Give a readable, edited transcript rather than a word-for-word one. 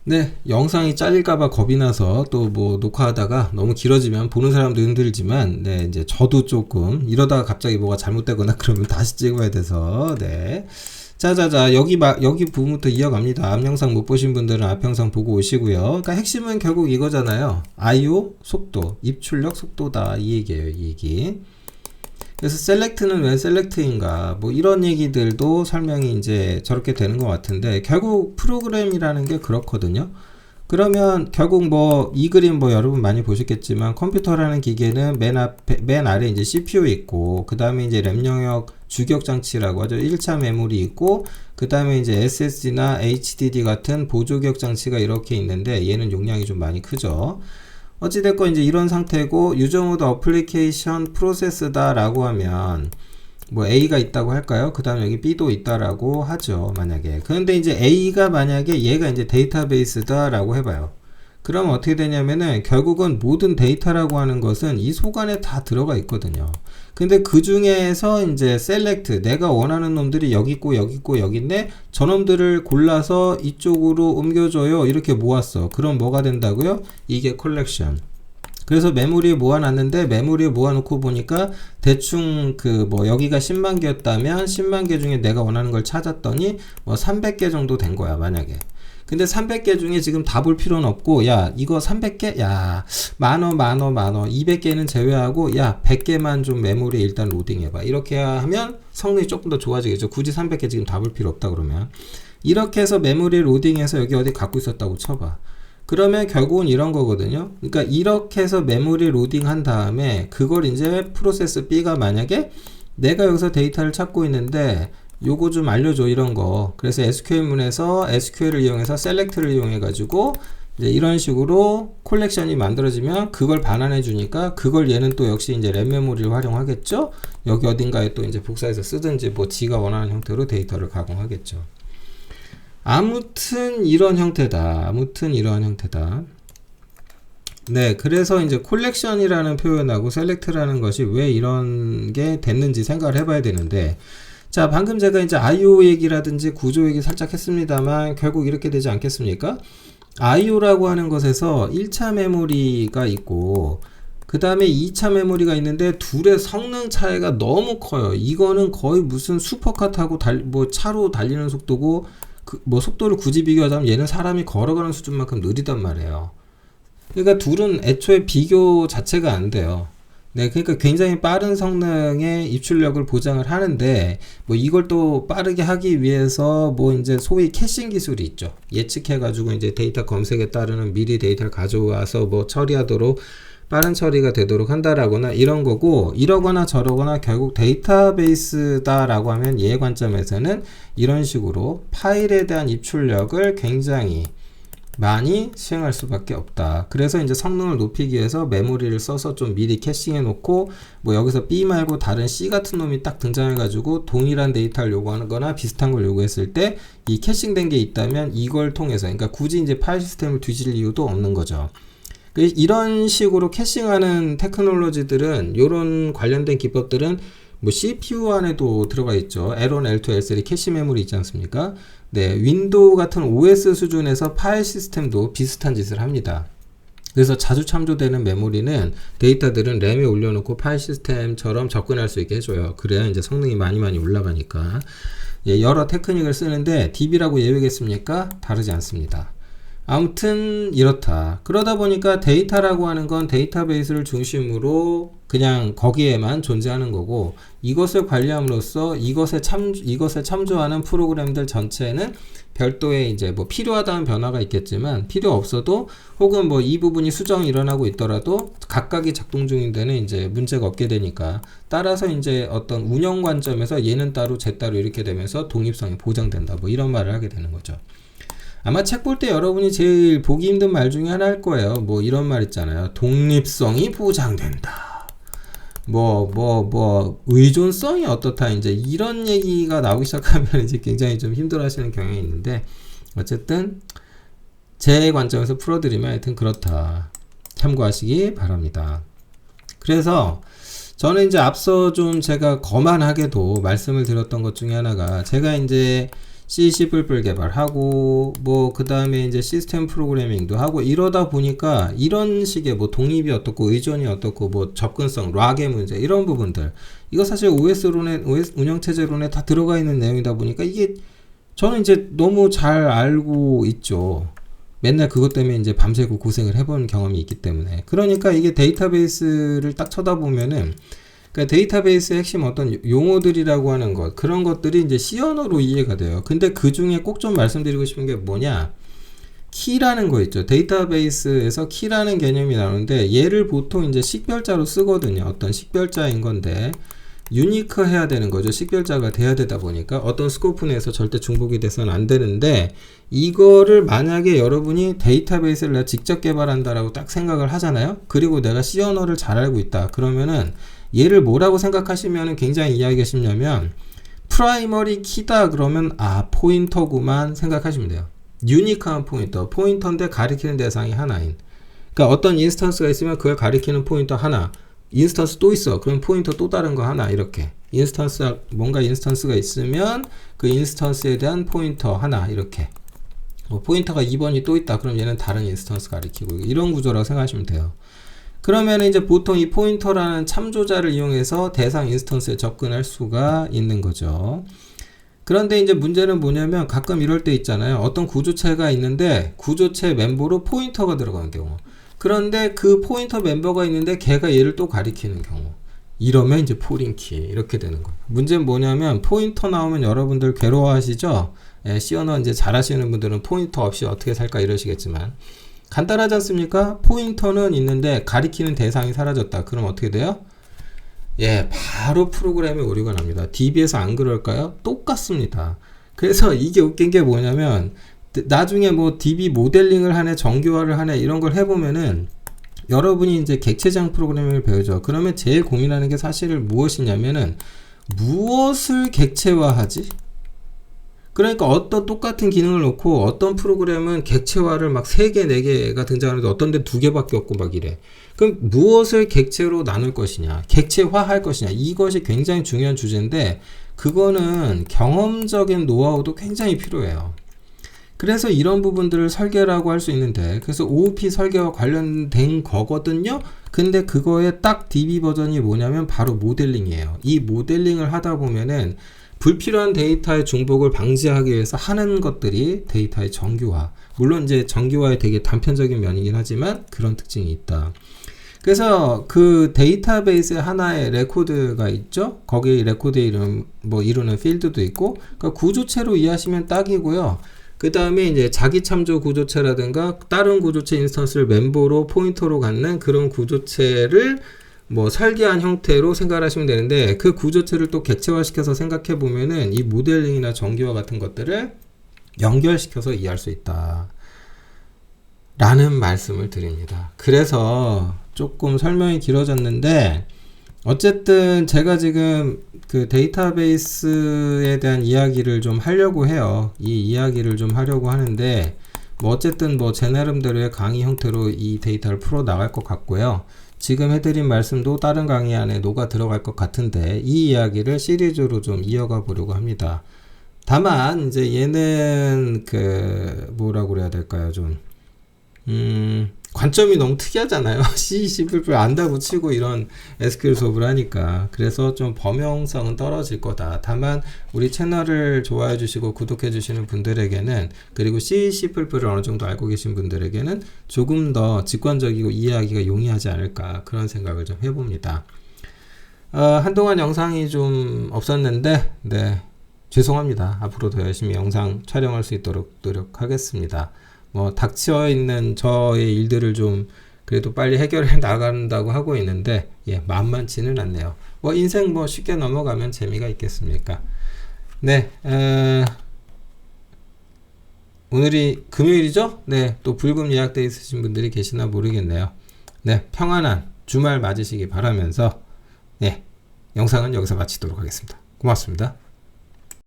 네, 영상이 잘릴까봐 겁이 나서 또 뭐 녹화하다가 너무 길어지면 보는 사람도 힘들지만, 네, 이제 저도 조금 이러다가 갑자기 뭐가 잘못되거나 그러면 다시 찍어야 돼서, 네. 자자자, 여기 부분부터 이어갑니다. 앞 영상 못 보신 분들은 앞 영상 보고 오시고요. 그러니까 핵심은 결국 이거잖아요. I/O 속도, 입출력 속도다. 이 얘기예요, 이 얘기. 그래서 셀렉트는 왜 셀렉트인가 뭐 이런 얘기들도 설명이 이제 저렇게 되는 것 같은데, 결국 프로그램이라는 게 그렇거든요. 그러면 결국 뭐 이 그림 뭐 여러분 많이 보셨겠지만, 컴퓨터라는 기계는 맨 아래 이제 CPU 있고, 그 다음에 이제 램 영역 주격 장치라고 하죠. 1차 메모리 있고, 그 다음에 이제 SSD나 HDD 같은 보조격 장치가 이렇게 있는데, 얘는 용량이 좀 많이 크죠. 어찌됐건 이제 이런 상태고, 유저 모드 어플리케이션 프로세스다 라고 하면 뭐 A가 있다고 할까요? 그 다음에 여기 B도 있다라고 하죠, 만약에. 그런데 이제 A가 만약에 얘가 이제 데이터베이스다 라고 해봐요. 그러면 어떻게 되냐면은 결국은 모든 데이터라고 하는 것은 이 속 안에 다 들어가 있거든요. 근데 그 중에서 이제 셀렉트, 내가 원하는 놈들이 여기 있고 여기 있고 여기 있네, 저놈들을 골라서 이쪽으로 옮겨줘요, 이렇게 모았어. 그럼 뭐가 된다고요? 이게 컬렉션. 그래서 메모리에 모아놨는데, 메모리에 모아놓고 보니까 대충 그 뭐 여기가 10만 개였다면 10만 개 중에 내가 원하는 걸 찾았더니 뭐 300개 정도 된 거야, 만약에. 근데 300개 중에 지금 다 볼 필요는 없고, 야 이거 300개? 야 많어 200개는 제외하고, 야 100개만 좀 메모리에 일단 로딩해봐, 이렇게 하면 성능이 조금 더 좋아지겠죠. 굳이 300개 지금 다 볼 필요 없다 그러면. 이렇게 해서 메모리에 로딩해서 여기 어디 갖고 있었다고 쳐봐. 그러면 결국은 이런 거거든요. 그러니까 이렇게 해서 메모리 로딩 한 다음에 그걸 이제 프로세스 B가 만약에 내가 여기서 데이터를 찾고 있는데 요거 좀 알려줘, 이런 거. 그래서 SQL문에서 SQL을 이용해서 셀렉트를 이용해 가지고 이제 이런 식으로 콜렉션이 만들어지면 그걸 반환해 주니까, 그걸 얘는 또 역시 이제 램 메모리를 활용하겠죠. 여기 어딘가에 또 이제 복사해서 쓰든지 뭐 지가 원하는 형태로 데이터를 가공하겠죠. 아무튼 이런 형태다. 네, 그래서 이제 콜렉션이라는 표현하고 셀렉트라는 것이 왜 이런 게 됐는지 생각을 해봐야 되는데, 자, 방금 제가 이제 I/O 얘기라든지 구조 얘기 살짝 했습니다만, 결국 이렇게 되지 않겠습니까? I/O라고 하는 것에서 1차 메모리가 있고, 그 다음에 2차 메모리가 있는데, 둘의 성능 차이가 너무 커요. 이거는 거의 무슨 슈퍼카타고 뭐 차로 달리는 속도고, 뭐 속도를 굳이 비교하자면 얘는 사람이 걸어가는 수준만큼 느리단 말이에요. 그러니까 둘은 애초에 비교 자체가 안 돼요. 네, 그러니까 굉장히 빠른 성능의 입출력을 보장을 하는데, 뭐 이걸 또 빠르게 하기 위해서 뭐 이제 소위 캐싱 기술이 있죠. 예측해가지고 이제 데이터 검색에 따르는 미리 데이터를 가져와서 뭐 처리하도록, 빠른 처리가 되도록 한다라거나 이런 거고, 이러거나 저러거나 결국 데이터베이스다라고 하면 얘의 관점에서는 이런 식으로 파일에 대한 입출력을 굉장히 많이 수행할 수밖에 없다. 그래서 이제 성능을 높이기 위해서 메모리를 써서 좀 미리 캐싱해 놓고, 뭐 여기서 B 말고 다른 C 같은 놈이 딱 등장해 가지고 동일한 데이터를 요구하는 거나 비슷한 걸 요구했을 때 이 캐싱된 게 있다면 이걸 통해서, 그러니까 굳이 이제 파일 시스템을 뒤질 이유도 없는 거죠. 이런 식으로 캐싱하는 테크놀로지들은, 요런 관련된 기법들은 뭐 CPU 안에도 들어가 있죠. L1, L2, L3 캐시 메모리 있지 않습니까? 네, 윈도우 같은 OS 수준에서 파일 시스템도 비슷한 짓을 합니다. 그래서 자주 참조되는 메모리는, 데이터들은 램에 올려놓고 파일 시스템처럼 접근할 수 있게 해줘요. 그래야 이제 성능이 많이 올라가니까. 예, 여러 테크닉을 쓰는데 DB라고 예외겠습니까? 다르지 않습니다. 아무튼 이렇다. 그러다 보니까 데이터라고 하는 건 데이터베이스를 중심으로 그냥 거기에만 존재하는 거고, 이것을 관리함으로써 이것에 참조하는 프로그램들 전체는 별도의 이제 뭐 필요하다는 변화가 있겠지만, 필요 없어도 혹은 뭐 이 부분이 수정이 일어나고 있더라도 각각이 작동 중인 데는 이제 문제가 없게 되니까, 따라서 이제 어떤 운영 관점에서 얘는 따로 쟤 따로 이렇게 되면서 독립성이 보장된다, 뭐 이런 말을 하게 되는 거죠. 아마 책 볼 때 여러분이 제일 보기 힘든 말 중에 하나일 거예요. 뭐 이런 말 있잖아요. 독립성이 보장된다. 의존성이 어떻다. 이제 이런 얘기가 나오기 시작하면 이제 굉장히 좀 힘들어 하시는 경향이 있는데, 어쨌든 제 관점에서 풀어드리면 하여튼 그렇다. 참고하시기 바랍니다. 그래서 저는 이제 앞서 좀 제가 거만하게도 말씀을 드렸던 것 중에 하나가, 제가 이제 C++ 개발하고 뭐 그 다음에 이제 시스템 프로그래밍도 하고 이러다 보니까 이런 식의 뭐 독립이 어떻고 의존이 어떻고 뭐 접근성, 락의 문제 이런 부분들 이거 사실 OS론에 OS 운영체제론에 다 들어가 있는 내용이다 보니까 이게 저는 이제 너무 잘 알고 있죠. 맨날 그것 때문에 이제 밤새고 고생을 해본 경험이 있기 때문에. 그러니까 이게 데이터베이스를 딱 쳐다보면은, 그러니까 데이터베이스의 핵심 어떤 용어들이라고 하는 것, 그런 것들이 이제 C 언어로 이해가 돼요. 근데 그 중에 꼭 좀 말씀드리고 싶은 게 뭐냐? 키라는 거 있죠. 데이터베이스에서 키라는 개념이 나오는데, 얘를 보통 이제 식별자로 쓰거든요. 어떤 식별자인 건데, 유니크 해야 되는 거죠. 식별자가 돼야 되다 보니까 어떤 스코프 내에서 절대 중복이 돼서는 안 되는데, 이거를 만약에 여러분이 데이터베이스를 내가 직접 개발한다라고 딱 생각을 하잖아요. 그리고 내가 C 언어를 잘 알고 있다. 그러면은 얘를 뭐라고 생각하시면은 굉장히 이해하기가 쉽냐면, 프라이머리 키다 그러면 포인터구만 생각하시면 돼요. 유니크한 포인터. 포인터인데 가리키는 대상이 하나인. 그러니까 어떤 인스턴스가 있으면 그걸 가리키는 포인터 하나. 인스턴스 또 있어. 그럼 포인터 또 다른 거 하나. 이렇게. 뭔가 인스턴스가 있으면 그 인스턴스에 대한 포인터 하나. 이렇게. 뭐 포인터가 2번이 또 있다. 그럼 얘는 다른 인스턴스 가리키고. 이런 구조라고 생각하시면 돼요. 그러면 이제 보통 이 포인터라는 참조자를 이용해서 대상 인스턴스에 접근할 수가 있는 거죠. 그런데 이제 문제는 뭐냐면 가끔 이럴 때 있잖아요. 어떤 구조체가 있는데 구조체 멤버로 포인터가 들어가는 경우. 그런데 그 포인터 멤버가 있는데 걔가 얘를 또 가리키는 경우. 이러면 이제 포린키 이렇게 되는 거예요. 문제는 뭐냐면 포인터 나오면 여러분들 괴로워하시죠? C 언어 이제 잘하시는 분들은 포인터 없이 어떻게 살까 이러시겠지만 간단하지 않습니까? 포인터는 있는데 가리키는 대상이 사라졌다. 그럼 어떻게 돼요? 바로 프로그램에 오류가 납니다. DB에서 안 그럴까요? 똑같습니다. 그래서 이게 웃긴 게 뭐냐면 나중에 뭐 DB 모델링을 하네, 정교화를 하네 이런 걸 해보면은 여러분이 이제 객체장 프로그래밍을 배우죠. 그러면 제일 고민하는 게 사실은 무엇이냐면은 무엇을 객체화하지? 그러니까 어떤 똑같은 기능을 놓고 어떤 프로그램은 객체화를 막 3개, 4개가 등장하는데 어떤 데 2개밖에 없고 막 이래. 그럼 무엇을 객체로 나눌 것이냐, 객체화할 것이냐, 이것이 굉장히 중요한 주제인데 그거는 경험적인 노하우도 굉장히 필요해요. 그래서 이런 부분들을 설계라고 할 수 있는데, 그래서 OOP 설계와 관련된 거거든요. 근데 그거의 딱 DB 버전이 뭐냐면 바로 모델링이에요. 이 모델링을 하다 보면은 불필요한 데이터의 중복을 방지하기 위해서 하는 것들이 데이터의 정교화. 물론 이제 정교화의 되게 단편적인 면이긴 하지만 그런 특징이 있다. 그래서 그 데이터베이스에 하나의 레코드가 있죠. 거기 레코드의 이름, 뭐 이루는 필드도 있고, 그러니까 구조체로 이해하시면 딱이고요. 그 다음에 이제 자기 참조 구조체라든가 다른 구조체 인스턴스를 멤버로 포인터로 갖는 그런 구조체를 뭐 설계한 형태로 생각을 하시면 되는데, 그 구조체를 또 객체화시켜서 생각해 보면은 이 모델링이나 정교화 같은 것들을 연결시켜서 이해할 수 있다 라는 말씀을 드립니다. 그래서 조금 설명이 길어졌는데 어쨌든 제가 지금 그 데이터베이스에 대한 이야기를 좀 하려고 해요. 이 이야기를 좀 하려고 하는데 뭐 어쨌든 뭐 제 나름대로의 강의 형태로 이 데이터를 풀어 나갈 것 같고요. 지금 해드린 말씀도 다른 강의 안에 녹아 들어갈 것 같은데 이 이야기를 시리즈로 좀 이어가 보려고 합니다. 다만 이제 얘는 그 뭐라고 그래야 될까요? 좀 관점이 너무 특이하잖아요. C++ 안다고 치고 이런 SQL 수업을 하니까. 그래서 좀 범용성은 떨어질 거다. 다만 우리 채널을 좋아해 주시고 구독해 주시는 분들에게는, 그리고 C++를 어느 정도 알고 계신 분들에게는 조금 더 직관적이고 이해하기가 용이하지 않을까, 그런 생각을 좀 해봅니다. 한동안 영상이 좀 없었는데 네, 죄송합니다. 앞으로 더 열심히 영상 촬영할 수 있도록 노력하겠습니다. 뭐 닥쳐 있는 저의 일들을 좀 그래도 빨리 해결해 나간다고 하고 있는데 만만치는 않네요. 뭐 인생 뭐 쉽게 넘어가면 재미가 있겠습니까? 네, 오늘이 금요일이죠? 네, 또 불금 예약돼 있으신 분들이 계시나 모르겠네요. 네, 평안한 주말 맞으시기 바라면서 네, 영상은 여기서 마치도록 하겠습니다. 고맙습니다.